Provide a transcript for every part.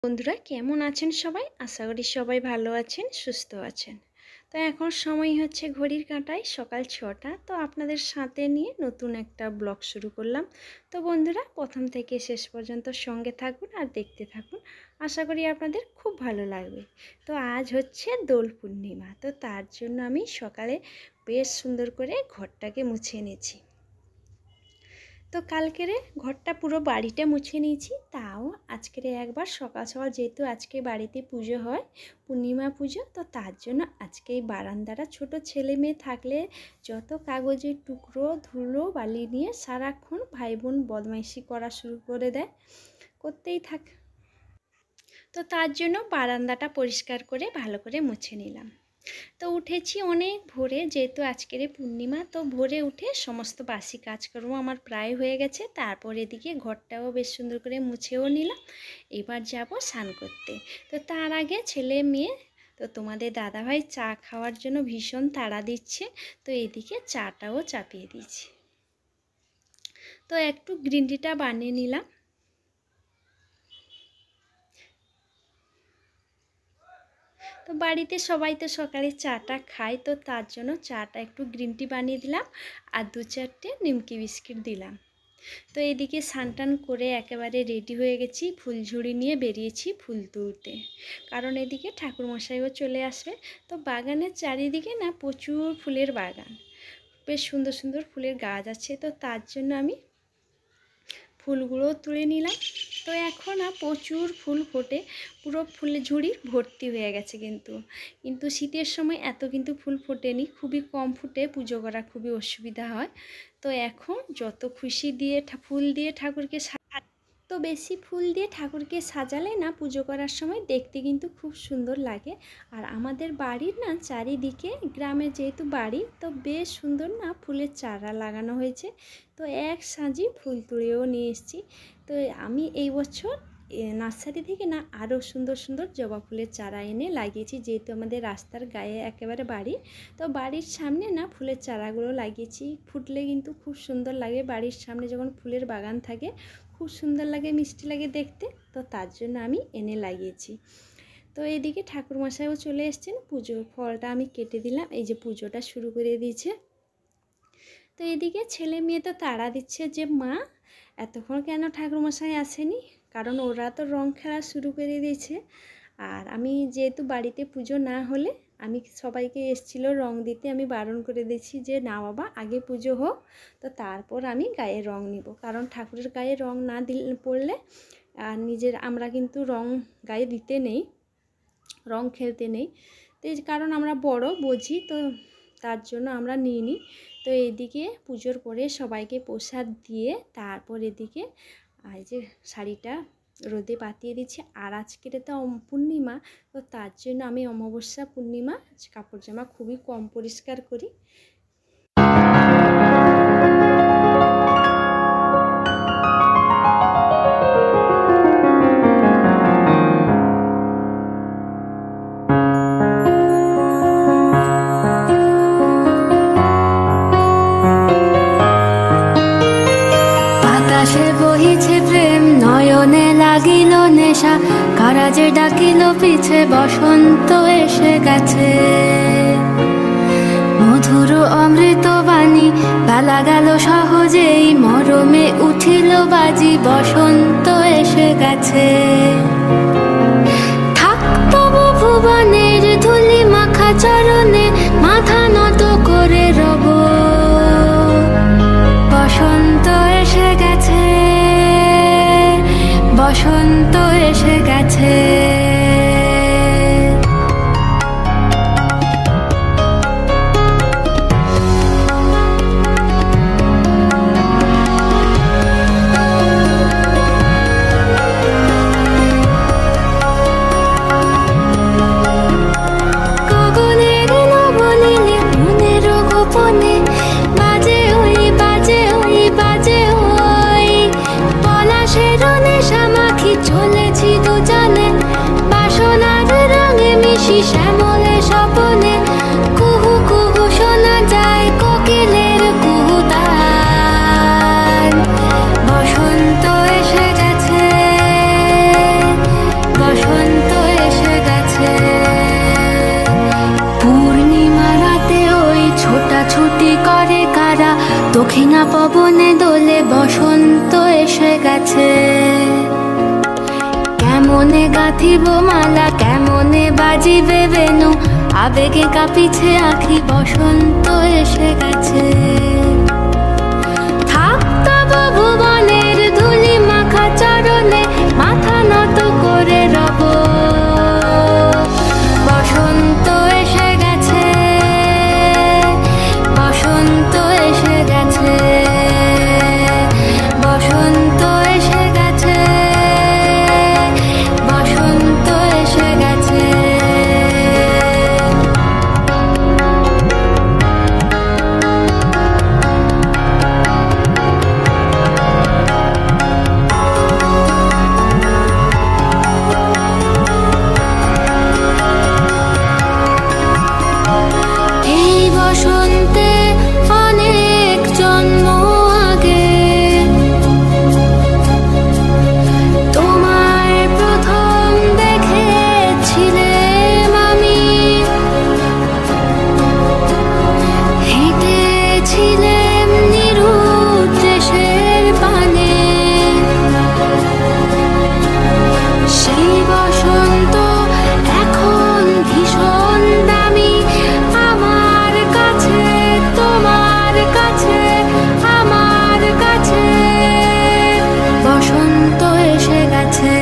বন্ধুরা কেমন আছেন সবাই? আশা করি সবাই ভালো আছেন, সুস্থ আছেন। তো এখন সময় হচ্ছে ঘড়ির কাঁটায় সকাল 6টা। তো আপনাদের সাথে নিয়ে নতুন একটা ব্লগ শুরু করলাম। তো বন্ধুরা প্রথম থেকে শেষ পর্যন্ত সঙ্গে থাকুন আর দেখতে থাকুন। আশা করি আপনাদের খুব ভালো লাগবে। তো আজ হচ্ছে দোল পূর্ণিমা, তো তার জন্য আমি সকালে বেশ সুন্দর করে ঘরটাকে মুছে নিয়েছি। তো কালকেরে ঘরটা পুরো বাড়িটা মুছে নিয়েছি, তাও আজকের একবার সকাল সকাল যেহেতু আজকে বাড়িতে পুজো হয়, পূর্ণিমা পুজো, তো তার জন্য আজকে এই বারান্দাটা ছোট ছেলে মেয়ে থাকলে যত কাগজের টুকরো ধুলো বালি নিয়ে সারাক্ষণ ভাই বোন বদমাইশি করা শুরু করে দেয়, করতেই থাক। তো তার জন্য বারান্দাটা পরিষ্কার করে ভালো করে মুছে নিলাম। তো উঠেছি অনেক ভোরে, যেহেতু আজকের পূর্ণিমা, তো ভোরে উঠে সমস্ত বাসি কাজকর্ম আমার প্রায় হয়ে গেছে। তারপর এদিকে ঘরটাও বেশ সুন্দর করে মুছেও নিলাম। এবার যাব স্নান করতে। তো তার আগে ছেলে মেয়ে, তো তোমাদের দাদাভাই চা খাওয়ার জন্য ভীষণ তাড়া দিচ্ছে, তো এদিকে চাটাও চাপিয়ে দিচ্ছি। তো একটু গ্রিন টিটা বানিয়ে নিলাম। তো বাড়িতে সবাই তো সকালে চাটা খায়, তো তার জন্য চাটা একটু গ্রিন টি বানিয়ে দিলাম আর 2-4টে নিমকি বিস্কিট দিলাম। তো এদিকে স্নান করে একেবারে রেডি হয়ে গেছি, ফুলঝুড়ি নিয়ে বেরিয়েছি ফুল তুলতে, কারণ এদিকে ঠাকুরমশাইও চলে আসবে। তো বাগানের চারিদিকে না প্রচুর ফুলের বাগান, বেশ সুন্দর সুন্দর ফুলের গাছ আছে, তো তার জন্য আমি ফুলগুলো তুলে নিলাম। তো এখন প্রচুর ফুল ফোটে, পুরো ফুলের ঝুড়ি ভর্তি হয়ে গেছে। কিন্তু শীতের সময় এত কিন্তু ফুল ফোটেনি, খুবই কম ফুটে, পুজো করা খুবই অসুবিধা হয়। তো এখন যত খুশি দিয়ে ফুল দিয়ে ঠাকুরকে, তো বেশি ফুল দিয়ে ঠাকুরকে সাজালে না পুজো করার সময় দেখতে কিন্তু খুব সুন্দর লাগে। আর আমাদের বাড়ির না চারিদিকে, গ্রামে যেহেতু বাড়ি, তো বেশ সুন্দর না ফুলের চারা লাগানো হয়েছে। তো এক সাজি ফুল তুলেও নিয়ে এসেছি। তো আমি এই বছর নার্সারি থেকে না আরও সুন্দর সুন্দর জবা ফুলের চারা এনে লাগিয়েছি, যেহেতু আমাদের রাস্তার গায়ে একেবারে বাড়ি। তো বাড়ির সামনে না ফুলের চারাগুলো লাগিয়েছি, ফুটলে কিন্তু খুব সুন্দর লাগে। বাড়ির সামনে যখন ফুলের বাগান থাকে খুব সুন্দর লাগে, মিষ্টি লাগে দেখতে, তো তার জন্য আমি এনে লাগিয়েছি। তো এদিকে ঠাকুরমশাইও চলে এসেছেন, পুজোর ফলটা আমি কেটে দিলাম, এই যে পুজোটা শুরু করে দিয়েছে। তো এদিকে ছেলে মেয়ে তো তাড়া দিচ্ছে যে মা এতক্ষণ কেন ঠাকুরমশাই আসেনি, কারণ ওরা তো রং খেলা শুরু করে দিয়েছে। আর আমি যেহেতু বাড়িতে পুজো না হলে আমি সবাইকে এসেছিলো রং দিতে, আমি বারণ করে দিয়েছি যে না বাবা, আগে পুজো হোক, তো তারপর আমি গায়ে রং নিব, কারণ ঠাকুরের গায়ে রং না পড়লে আর আমরা কিন্তু রং গায়ে দিতে নেই, রং খেলতে নেই। তো কারণ আমরা বড় বুঝি, তো তার জন্য আমরা নিইনি। তো এইদিকে পুজোর পরে সবাইকে প্রসাদ দিয়ে তারপর এদিকে এই যে শাড়িটা রোদে পাতিয়ে দিচ্ছি। আর আজকের তো পূর্ণিমা, তো তার জন্য আমি অমাবস্যা পূর্ণিমা কাপড় জামা খুবই কম পরিষ্কার করি। লাগিল নেশা, কারাজে ডাকিল পিছে, বসন্ত এসে গেছে। মধুর অমৃত বাণী বেলা গেল সহজেই, মরমে উঠিল বাজি, বসন্ত এসে গেছে। থাক তবু ভুবনের ধুলি মাখা চরণে, মাথা নত করে রব, বসন্ত এসে গেছে, বসন্ত এসে গেছে। শ্যামলে স্বপনে কুহু কুহু শোনা যায় কোকিলের কুহুতান, বসন্ত এসে গেছে, বসন্ত চুরি করে কারা, দক্ষিণা পবনে দোলে বসন্ত এসে গেছে। কেমনে গাঁথিব মালা, কেমনে বাজিবে বেনু, আবেগে কাঁপিছে আখি, বসন্ত এসে গেছে। থাকতব ভুবনের ধুলি মাখা চরণে, মাথা নত করে রব, বসন্ত এসে গেছে, বসন্ত এসে গেছে, বসন্ত এসে গেছে, বসন্ত এসে গেছে। এই বসন্তে অনেক জন্ম আগে তোমার প্রথম দেখেছিলাম আমি, হেঁটেছিলাম নিরুৎ দেশের পানে। সেই বসন্ত এখন ভীষণ দামি আমার কাছে, তোমার কাছে, আমার কাছে, বসন্ত এসে গেছে।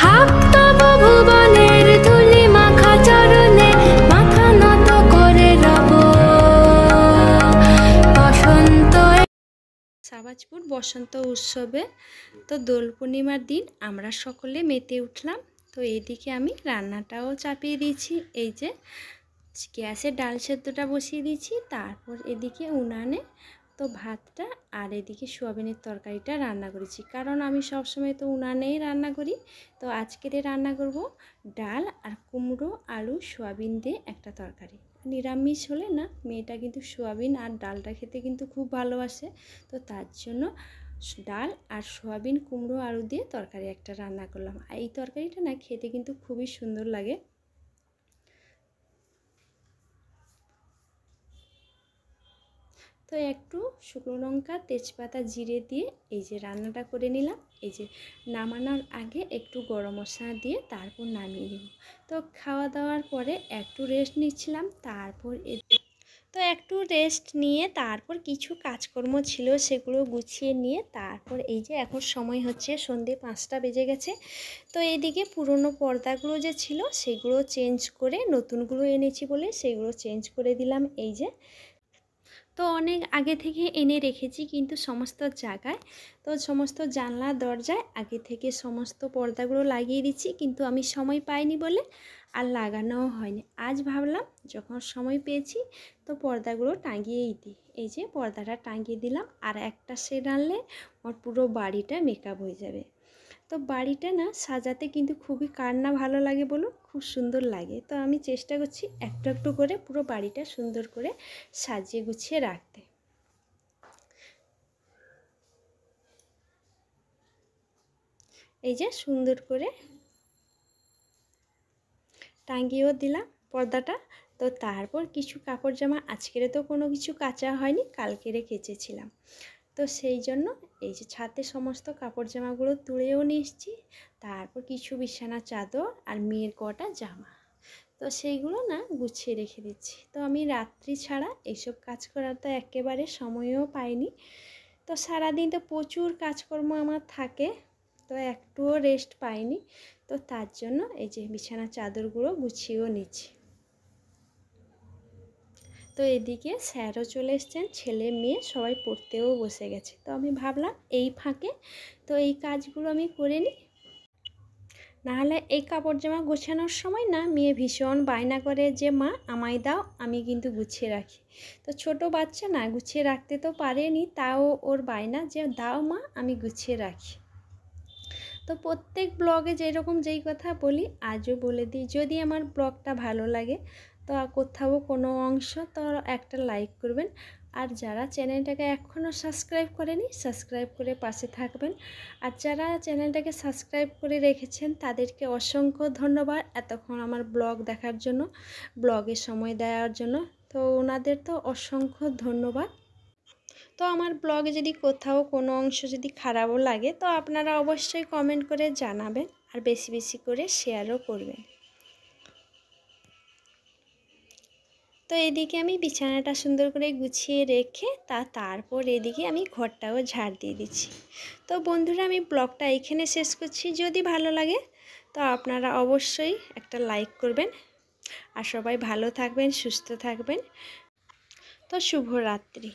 থাকতব ভুবনের ধুলি মাখা চরণে, মাথা নত করে রব, বসন্ত। সাবাজপুর বসন্ত উৎসবে তো দোল পূর্ণিমার দিন আমরা সকলে মেতে উঠলাম। তো এইদিকে আমি রান্নাটাও চাপিয়ে দিয়েছি, এই যে গ্যাসে ডাল সেদ্ধটা বসিয়ে দিয়েছি, তারপর এদিকে উনানে তো ভাতটা আর এদিকে সোয়াবিনের তরকারিটা রান্না করেছি, কারণ আমি সবসময় তো উনানেই রান্না করি। তো আজকের রান্না করব ডাল আর কুমড়ো আলু সোয়াবিন দিয়ে একটা তরকারি। নিরামিষ হলে না মেয়েটা কিন্তু সোয়াবিন আর ডালটা খেতে কিন্তু খুব ভালোবাসে, তো তার জন্য ডাল আর সোয়াবিন কুমড়ো আলু দিয়ে তরকারি একটা রান্না করলাম। আর এই তরকারিটা না খেতে কিন্তু খুবই সুন্দর লাগে। তো একটু শুকনো লঙ্কা, তেজপাতা, জিরে দিয়ে এই যে রান্নাটা করে নিলাম। এই যে নামানোর আগে একটু গরম মশলা দিয়ে তারপর নামিয়ে নেব। তো খাওয়া দাওয়ার পরে একটু রেস্ট নিচ্ছিলাম, তারপর তো একটু রেস্ট নিয়ে তারপর কিছু কাজকর্ম ছিল সেগুলো গুছিয়ে নিয়ে তারপর এই যে এখন সময় হচ্ছে সন্ধ্যে 5টা বেজে গেছে। তো এইদিকে পুরনো পর্দাগুলো যে ছিল সেগুলো চেঞ্জ করে নতুনগুলো এনেছি বলে সেগুলো চেঞ্জ করে দিলাম। এই যে তো অনেক আগে থেকে এনে রেখেছি, কিন্তু সমস্ত জায়গায় তো সমস্ত জানলা দরজায় আগে থেকে সমস্ত পর্দাগুলো লাগিয়ে দিচ্ছি, কিন্তু আমি সময় পাইনি বলে আর লাগানোও হয়নি। আজ ভাবলাম যখন সময় পেয়েছি তো পর্দাগুলো টাঙিয়েই দিই। এই যে পর্দাটা টাঙিয়ে দিলাম, আর একটা শেড আনলে আমার পুরো বাড়িটা মেকআপ হয়ে যাবে। তো বাড়িটা না সাজাতে কিন্তু খুবই কার না ভালো লাগে বলুন, খুব সুন্দর লাগে। তো আমি চেষ্টা করছি একটু একটু করে পুরো বাড়িটা সুন্দর করে সাজিয়ে গুছিয়ে রাখতে। এই যে সুন্দর করে টাঙিয়েও দিলাম পর্দাটা। তো তারপর কিছু কাপড় জামা আজকের তো কোনো কিছু কাচা হয়নি, কালকেরে কেচেছিলাম। তো সেই জন্য এই যে ছাদে সমস্ত কাপড় জামাগুলো তুলেও নিয়ে এসেছি। তারপর কিছু বিছানা চাদর আর মেয়ের কটা জামা, তো সেইগুলো না গুছিয়ে রেখে দিচ্ছি। তো আমি রাত্রি ছাড়া এইসব কাজ করার তো একেবারে সময়ও পাইনি। তো সারাদিন তো প্রচুর কাজকর্ম আমার থাকে, তো একটুও রেস্ট পাইনি। তো তার জন্য এই যে বিছানা চাদরগুলো গুছিয়েও নিচ্ছি। তো এদিকে স্যারও চলে এসছেন, ছেলে মেয়ে সবাই পড়তেও বসে গেছে। তো আমি ভাবলাম এই ফাঁকে তো এই কাজগুলো আমি করে নিই, নাহলে এই কাপড় জামা গোছানোর সময় না মেয়ে ভীষণ বায়না করে যে মা আমায় দাও, আমি কিন্তু গুছিয়ে রাখি। তো ছোট বাচ্চা না গুছিয়ে রাখতে তো পারেনি, তাও ওর বায়না যে দাও মা আমি গুছিয়ে রাখি। তো প্রত্যেক ব্লগে যেরকম যেই কথা বলি আজও বলে দিই, যদি আমার ব্লগটা ভালো লাগে তো কোথাও কোনো অংশ তো একটা লাইক করবেন। আর যারা চ্যানেলটাকে এখনও সাবস্ক্রাইব করেনি সাবস্ক্রাইব করে পাশে থাকবেন। আর যারা চ্যানেলটাকে সাবস্ক্রাইব করে রেখেছেন তাদেরকে অসংখ্য ধন্যবাদ এতক্ষণ আমার ব্লগ দেখার জন্য, ব্লগে সময় দেওয়ার জন্য। তো ওনাদের তো অসংখ্য ধন্যবাদ। তো আমার ব্লগে যদি কোথাও কোনো অংশ যদি খারাপও লাগে তো আপনারা অবশ্যই কমেন্ট করে জানাবেন, আর বেশি বেশি করে শেয়ারও করবেন। তো এদিকে আমি বিছানাটা সুন্দর করে গুছিয়ে রেখে তারপর এদিকে আমি ঘরটাও ঝাড় দিয়ে দিচ্ছি। তো বন্ধুরা আমি ব্লগটা এখানে শেষ করছি। যদি ভালো লাগে তো আপনারা অবশ্যই একটা লাইক করবেন। আর সবাই ভালো থাকবেন, সুস্থ থাকবেন। তো শুভরাত্রি।